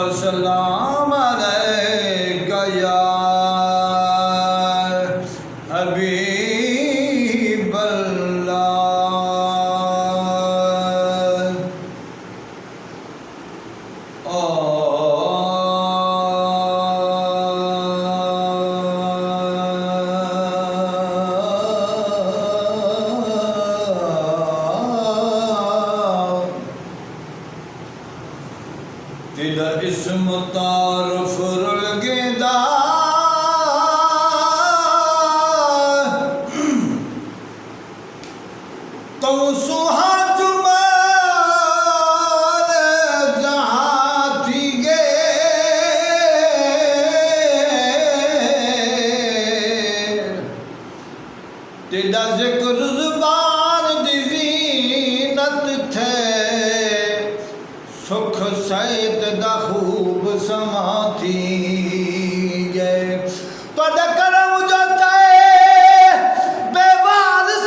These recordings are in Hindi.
वसलाम अलैका या हबीब तेरा इस्म तारफ रुलगेदा तो सुहात माल जहाँ थी गे तेरा जिक्र ज़ुबान दी ज़ीनत थे सुख सैत दा खूब समा थी गए पद करम जोते बेवारिस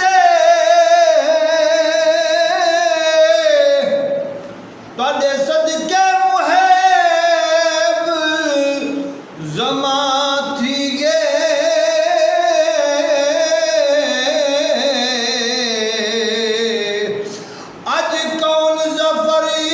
ते पद सदके मुहब जमा थी गए अज कौन जफरी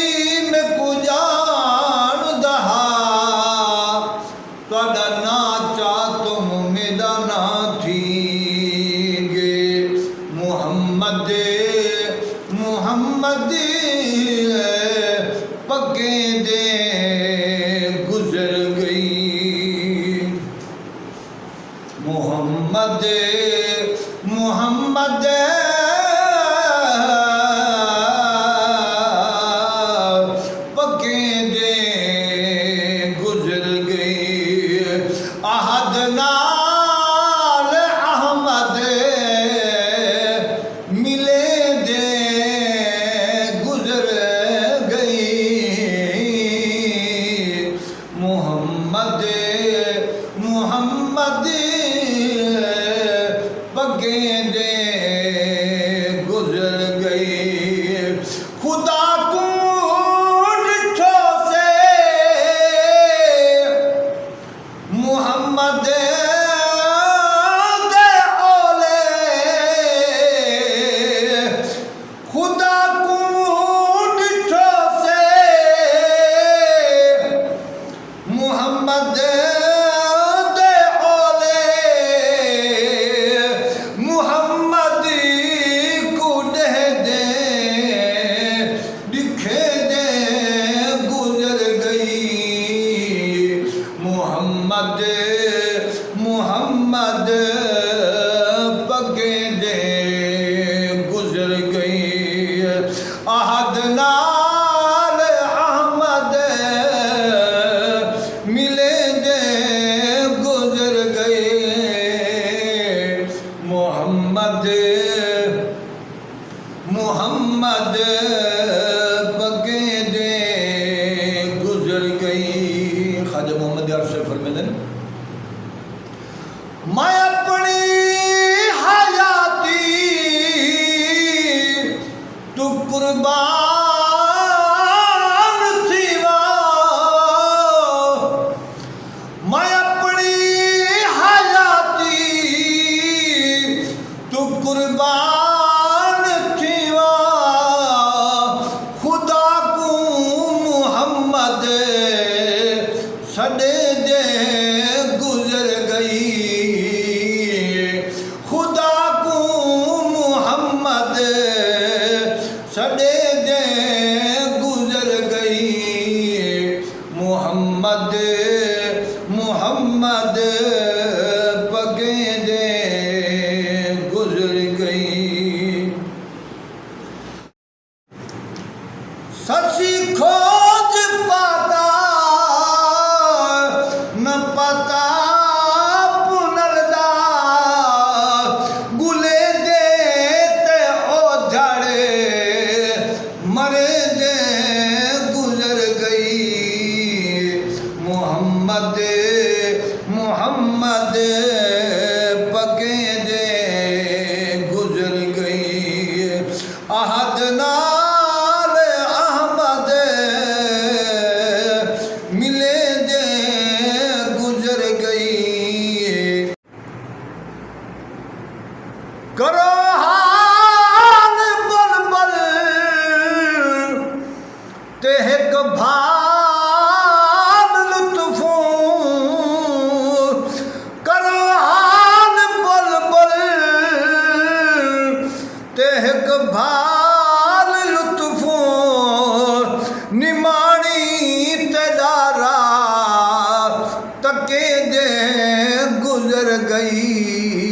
मोहम्मद पगे दे गुजर गई मोहम्मद मोहम्मद पगे दे गुजर गई अहद नाल अहमद मिले दे मोहम्मद मोहम्मद पगे दे गुजर गई खुदा को डिठो से मोहम्मद दे ओले खुदा को डिठो से मोहम्मद दे ओले मोहम्मद को दे दे दिखे दे गुजर गई मोहम्मद मोहम्मद पगे दे गुजर गई अहद नाल अहमद मिले दे गुजर गए मोहम्मद मोहम्मद पगे दे गुजर गई ख्वाजा मोहम्मद यार से फरमाते हैं मैं अपनी हयाती तू कुर्बान थी मैं अपनी हयाती तू कुर्बान थी खुदा को मोहम्मद सदे दे गुजर गई के दे गुजर गई